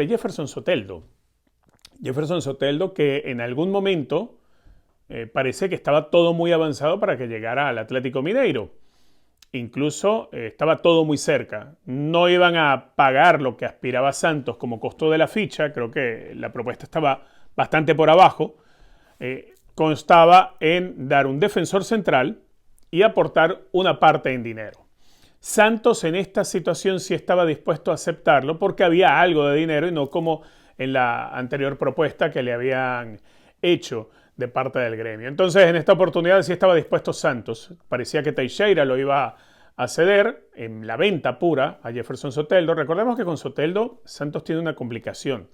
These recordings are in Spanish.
de Jefferson Soteldo. Jefferson Soteldo que en algún momento parece que estaba todo muy avanzado para que llegara al Atlético Mineiro. Incluso estaba todo muy cerca. No iban a pagar lo que aspiraba Santos como costo de la ficha. Creo que la propuesta estaba bastante por abajo. Constaba en dar un defensor central y aportar una parte en dinero. Santos en esta situación sí estaba dispuesto a aceptarlo porque había algo de dinero y no como en la anterior propuesta que le habían hecho de parte del gremio. Entonces en esta oportunidad sí estaba dispuesto Santos. Parecía que Teixeira lo iba a ceder en la venta pura a Jefferson Soteldo. Recordemos que con Soteldo Santos tiene una complicación.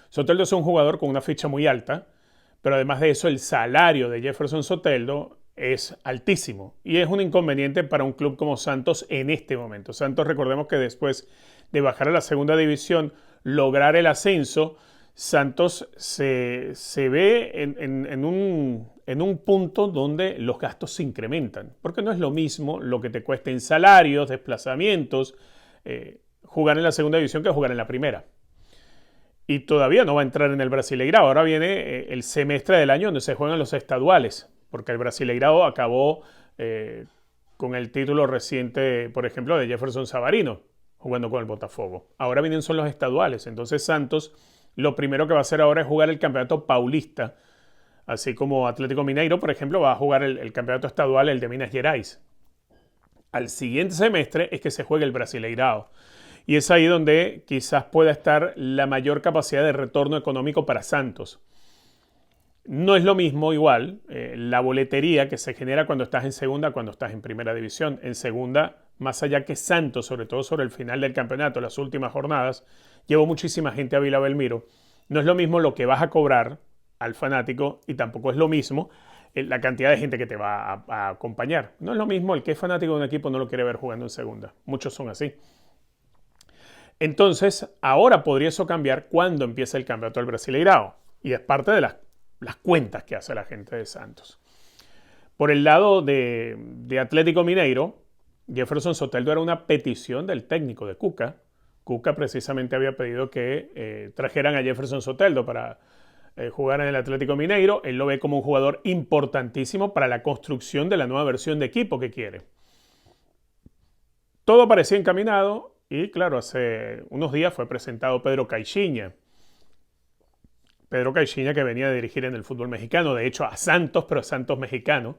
Soteldo es un jugador con una ficha muy alta, pero además de eso el salario de Jefferson Soteldo es altísimo y es un inconveniente para un club como Santos en este momento. Santos, recordemos que después de bajar a la segunda división, lograr el ascenso, Santos se ve en un punto donde los gastos se incrementan, porque no es lo mismo lo que te cuesta en salarios, desplazamientos, jugar en la segunda división que jugar en la primera. Y todavía no va a entrar en el Brasileirao. Ahora viene el semestre del año donde se juegan los estaduales, porque el Brasileirao acabó con el título reciente, por ejemplo, de Jefferson Savarino, jugando con el Botafogo. Ahora vienen son los estaduales. Entonces Santos lo primero que va a hacer ahora es jugar el campeonato paulista, así como Atlético Mineiro, por ejemplo, va a jugar el campeonato estadual, el de Minas Gerais. Al siguiente semestre es que se juega el Brasileirao. Y es ahí donde quizás pueda estar la mayor capacidad de retorno económico para Santos. No es lo mismo igual la boletería que se genera cuando estás en segunda, cuando estás en primera división. En segunda, más allá que Santos, sobre todo sobre el final del campeonato, las últimas jornadas, llevó muchísima gente a Vila Belmiro. No es lo mismo lo que vas a cobrar al fanático y tampoco es lo mismo la cantidad de gente que te va a acompañar. No es lo mismo el que es fanático de un equipo no lo quiere ver jugando en segunda. Muchos son así. Entonces, ahora podría eso cambiar cuando empiece el campeonato del Brasileirao. Y es parte de las cuentas que hace la gente de Santos. Por el lado de Atlético Mineiro, Jefferson Soteldo era una petición del técnico de Cuca. Cuca precisamente había pedido que trajeran a Jefferson Soteldo para jugar en el Atlético Mineiro. Él lo ve como un jugador importantísimo para la construcción de la nueva versión de equipo que quiere. Todo parecía encaminado y claro, hace unos días fue presentado Pedro Caixinha. Pedro Caixinha que venía a dirigir en el fútbol mexicano, de hecho a Santos, pero a Santos mexicano.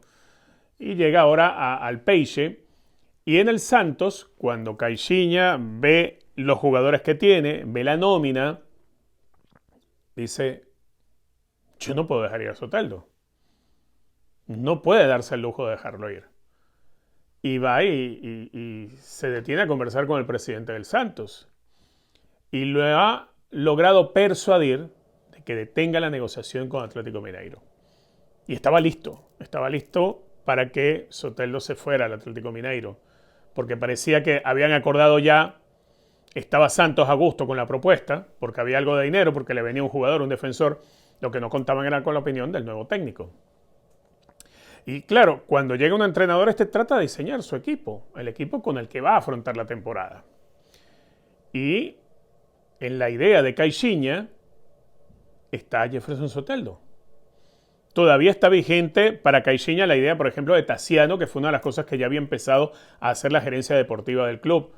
Y llega ahora al Peixe. Y en el Santos, cuando Caixinha ve los jugadores que tiene, ve la nómina, dice, yo no puedo dejar ir a Soteldo. No puede darse el lujo de dejarlo ir. Y va y se detiene a conversar con el presidente del Santos. Y lo ha logrado persuadir de que detenga la negociación con Atlético Mineiro. Y estaba listo para que Soteldo se fuera al Atlético Mineiro. Porque parecía que habían acordado ya, estaba Santos a gusto con la propuesta, porque había algo de dinero, porque le venía un jugador, un defensor. Lo que no contaban era con la opinión del nuevo técnico. Y claro, cuando llega un entrenador, trata de diseñar su equipo, el equipo con el que va a afrontar la temporada. Y en la idea de Caixinha está Jefferson Soteldo. Todavía está vigente para Caixinha la idea, por ejemplo, de Tassiano, que fue una de las cosas que ya había empezado a hacer la gerencia deportiva del club.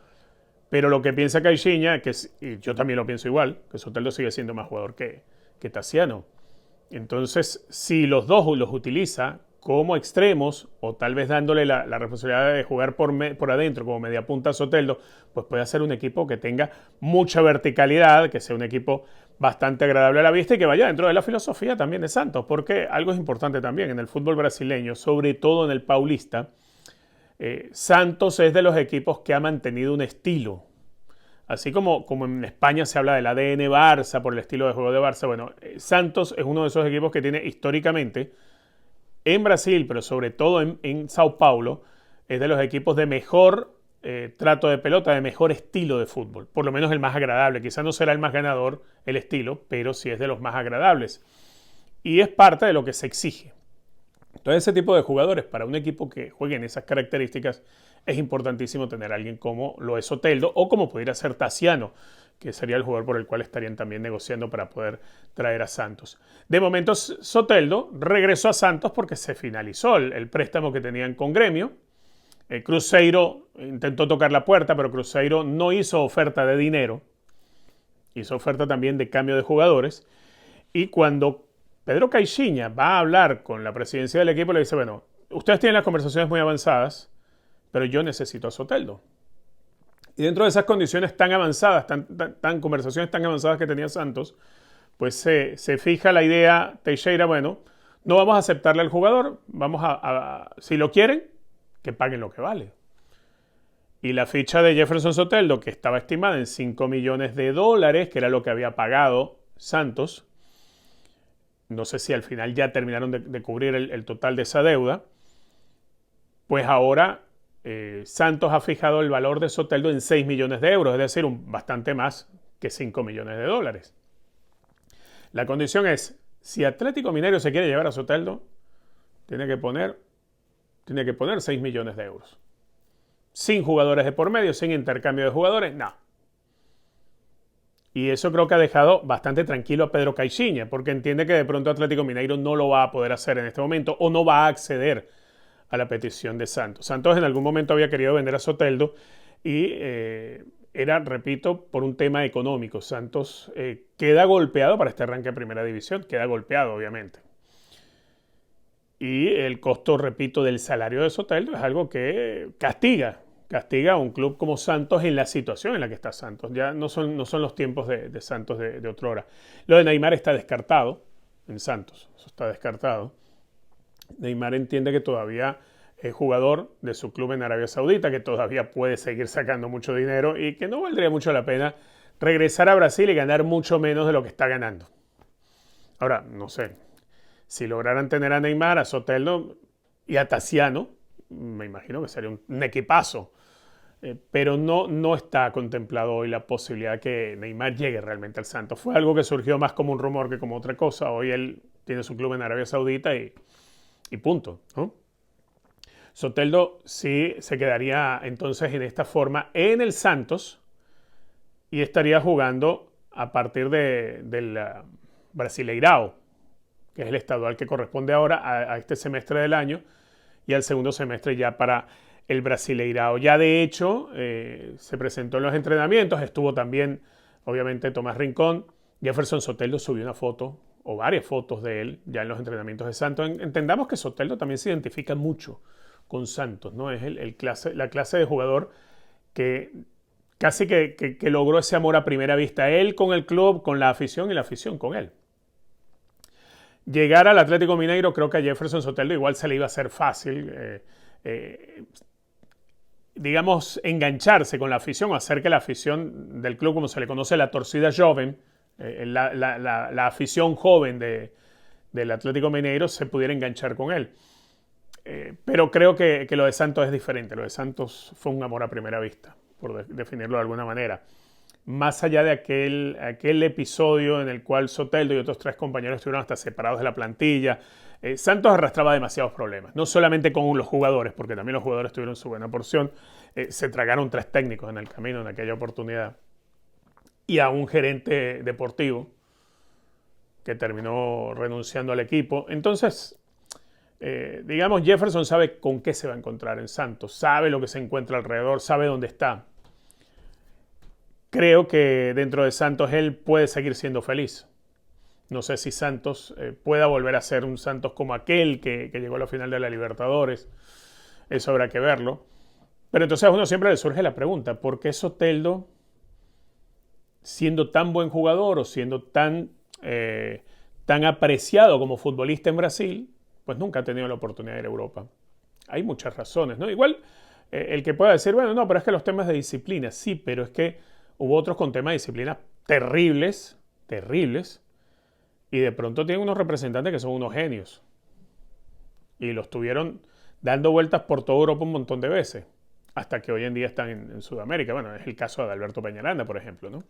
Pero lo que piensa Caixinha, y yo también lo pienso igual, que Soteldo sigue siendo más jugador que Tassiano. Entonces, si los dos los utiliza como extremos, o tal vez dándole la responsabilidad de jugar por adentro como mediapunta a Soteldo, pues puede hacer un equipo que tenga mucha verticalidad, que sea un equipo bastante agradable a la vista y que vaya dentro de la filosofía también de Santos, porque algo es importante también en el fútbol brasileño, sobre todo en el paulista, Santos es de los equipos que ha mantenido un estilo. Así como en España se habla del ADN Barça por el estilo de juego de Barça, bueno, Santos es uno de esos equipos que tiene históricamente en Brasil, pero sobre todo en Sao Paulo, es de los equipos de mejor trato de pelota, de mejor estilo de fútbol. Por lo menos el más agradable. Quizá no será el más ganador el estilo, pero sí es de los más agradables. Y es parte de lo que se exige. Entonces ese tipo de jugadores para un equipo que juegue en esas características es importantísimo tener a alguien como lo es Soteldo o como pudiera ser Tassiano, que sería el jugador por el cual estarían también negociando para poder traer a Santos. De momento, Soteldo regresó a Santos porque se finalizó el préstamo que tenían con Gremio. Cruzeiro intentó tocar la puerta, pero Cruzeiro no hizo oferta de dinero. Hizo oferta también de cambio de jugadores. Y cuando Pedro Caixinha va a hablar con la presidencia del equipo, le dice, bueno, ustedes tienen las conversaciones muy avanzadas, pero yo necesito a Soteldo. Y dentro de esas condiciones tan avanzadas, conversaciones tan avanzadas que tenía Santos, pues se fija la idea Teixeira, bueno, no vamos a aceptarle al jugador, si lo quieren, que paguen lo que vale. Y la ficha de Jefferson Soteldo, que estaba estimada en $5 millones, que era lo que había pagado Santos, no sé si al final ya terminaron de cubrir el total de esa deuda, pues ahora Santos ha fijado el valor de Soteldo en 6 millones de euros, es decir, bastante más que 5 millones de dólares. La condición es, si Atlético Mineiro se quiere llevar a Soteldo, tiene que poner 6 millones de euros. Sin jugadores de por medio, sin intercambio de jugadores, no. Y eso creo que ha dejado bastante tranquilo a Pedro Caixinha, porque entiende que de pronto Atlético Mineiro no lo va a poder hacer en este momento o no va a acceder a la petición de Santos. Santos en algún momento había querido vender a Soteldo y era, repito, por un tema económico. Santos queda golpeado para este arranque de primera división, queda golpeado obviamente. Y el costo, repito, del salario de Soteldo es algo que castiga a un club como Santos en la situación en la que está Santos. Ya no son los tiempos de Santos de otrora. Lo de Neymar está descartado en Santos, eso está descartado. Neymar entiende que todavía es jugador de su club en Arabia Saudita, que todavía puede seguir sacando mucho dinero y que no valdría mucho la pena regresar a Brasil y ganar mucho menos de lo que está ganando. Ahora, no sé, si lograran tener a Neymar, a Soteldo y a Tassiano, me imagino que sería un equipazo. Pero no está contemplado hoy la posibilidad de que Neymar llegue realmente al Santos. Fue algo que surgió más como un rumor que como otra cosa. Hoy él tiene su club en Arabia Saudita y punto, ¿no? Soteldo sí se quedaría entonces en esta forma en el Santos y estaría jugando a partir del Brasileirao, que es el estadual que corresponde ahora a este semestre del año y al segundo semestre ya para el Brasileirao. Ya de hecho se presentó en los entrenamientos, estuvo también obviamente Tomás Rincón. Jefferson Soteldo subió una foto o varias fotos de él ya en los entrenamientos de Santos. Entendamos que Soteldo también se identifica mucho con Santos, ¿no? Es la clase de jugador que casi que logró ese amor a primera vista. Él con el club, con la afición y la afición con él. Llegar al Atlético Mineiro, creo que a Jefferson Soteldo igual se le iba a hacer fácil, digamos, engancharse con la afición o hacer que la afición del club, como se le conoce, la torcida joven, la afición joven del Atlético Mineiro se pudiera enganchar con él. Pero creo que lo de Santos es diferente. Lo de Santos fue un amor a primera vista, por definirlo de alguna manera. Más allá de aquel episodio en el cual Soteldo y otros 3 compañeros estuvieron hasta separados de la plantilla, Santos arrastraba demasiados problemas. No solamente con los jugadores, porque también los jugadores tuvieron su buena porción. Se tragaron 3 técnicos en el camino en aquella oportunidad. Y a un gerente deportivo que terminó renunciando al equipo. Entonces, digamos, Jefferson sabe con qué se va a encontrar en Santos. Sabe lo que se encuentra alrededor, sabe dónde está. Creo que dentro de Santos él puede seguir siendo feliz. No sé si Santos pueda volver a ser un Santos como aquel que llegó a la final de la Libertadores. Eso habrá que verlo. Pero entonces a uno siempre le surge la pregunta, ¿por qué Soteldo, siendo tan buen jugador o siendo tan apreciado como futbolista en Brasil, pues nunca ha tenido la oportunidad de ir a Europa? Hay muchas razones, ¿no? Igual el que pueda decir, bueno, no, pero es que los temas de disciplina, sí, pero es que hubo otros con temas de disciplina terribles, y de pronto tienen unos representantes que son unos genios. Y los tuvieron dando vueltas por toda Europa un montón de veces, hasta que hoy en día están en Sudamérica. Bueno, es el caso de Alberto Peñaranda, por ejemplo, ¿no?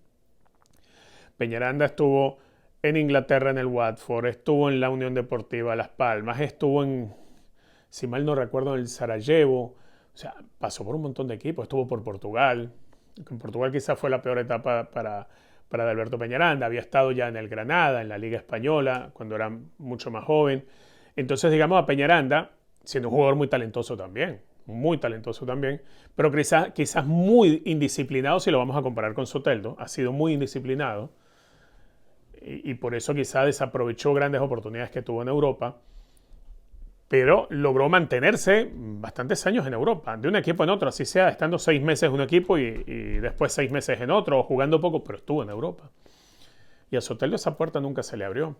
Peñaranda estuvo en Inglaterra en el Watford, estuvo en la Unión Deportiva Las Palmas, estuvo en, si mal no recuerdo, en el Sarajevo. O sea, pasó por un montón de equipos, estuvo por Portugal. En Portugal quizás fue la peor etapa para Alberto Peñaranda. Había estado ya en el Granada, en la Liga Española, cuando era mucho más joven. Entonces, digamos, a Peñaranda, siendo un jugador muy talentoso también, pero quizás muy indisciplinado si lo vamos a comparar con Soteldo. Ha sido muy indisciplinado y por eso quizás desaprovechó grandes oportunidades que tuvo en Europa, pero logró mantenerse bastantes años en Europa, de un equipo en otro, así sea, estando 6 meses en un equipo y después 6 meses en otro, o jugando poco, pero estuvo en Europa. Y a Soteldo esa puerta nunca se le abrió.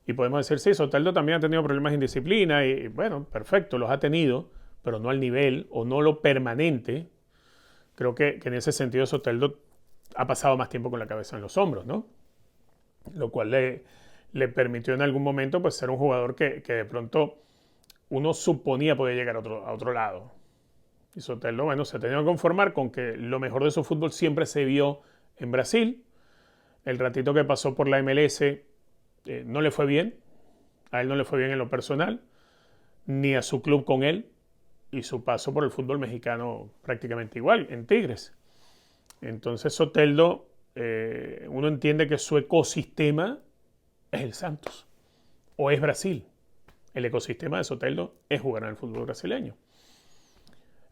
Y podemos decir, sí, Soteldo también ha tenido problemas de indisciplina, y bueno, perfecto, los ha tenido, pero no al nivel o no lo permanente. Creo que en ese sentido Soteldo ha pasado más tiempo con la cabeza en los hombros, ¿no? Lo cual le permitió en algún momento pues, ser un jugador que de pronto uno suponía podía llegar a otro lado. Y Soteldo, bueno, se tenía que conformar con que lo mejor de su fútbol siempre se vio en Brasil. El ratito que pasó por la MLS no le fue bien. A él no le fue bien en lo personal, ni a su club con él. Y su paso por el fútbol mexicano prácticamente igual, en Tigres. Entonces Soteldo, uno entiende que su ecosistema es el Santos o es Brasil. El ecosistema de Soteldo es jugar en el fútbol brasileño.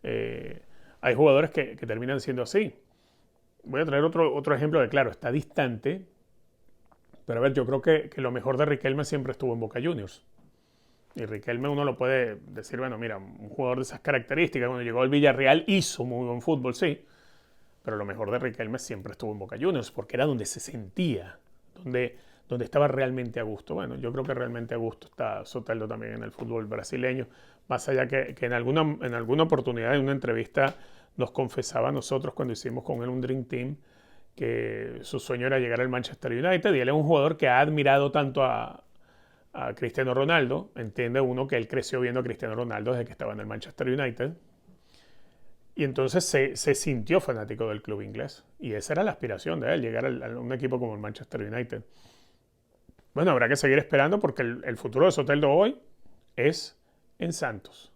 Hay jugadores que terminan siendo así. Voy a traer otro ejemplo que, claro, está distante, pero a ver, yo creo que lo mejor de Riquelme siempre estuvo en Boca Juniors. Y Riquelme uno lo puede decir, bueno, mira, un jugador de esas características, cuando llegó al Villarreal hizo muy buen fútbol, sí, pero lo mejor de Riquelme siempre estuvo en Boca Juniors, porque era donde se sentía, donde estaba realmente a gusto. Bueno, yo creo que realmente a gusto está Soteldo también en el fútbol brasileño, más allá que en alguna oportunidad en una entrevista nos confesaba a nosotros cuando hicimos con él un Dream Team que su sueño era llegar al Manchester United y él es un jugador que ha admirado tanto a Cristiano Ronaldo. Entiende uno que él creció viendo a Cristiano Ronaldo desde que estaba en el Manchester United y entonces se sintió fanático del club inglés y esa era la aspiración de él, llegar a un equipo como el Manchester United. Bueno, habrá que seguir esperando porque el futuro de Soteldo hoy es en Santos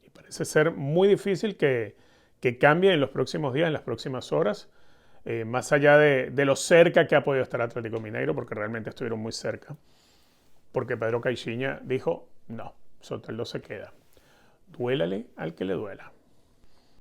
y parece ser muy difícil que cambie en los próximos días, en las próximas horas, más allá de lo cerca que ha podido estar Atlético Mineiro, porque realmente estuvieron muy cerca, porque Pedro Caixinha dijo, no, Soteldo se queda. Duélale al que le duela.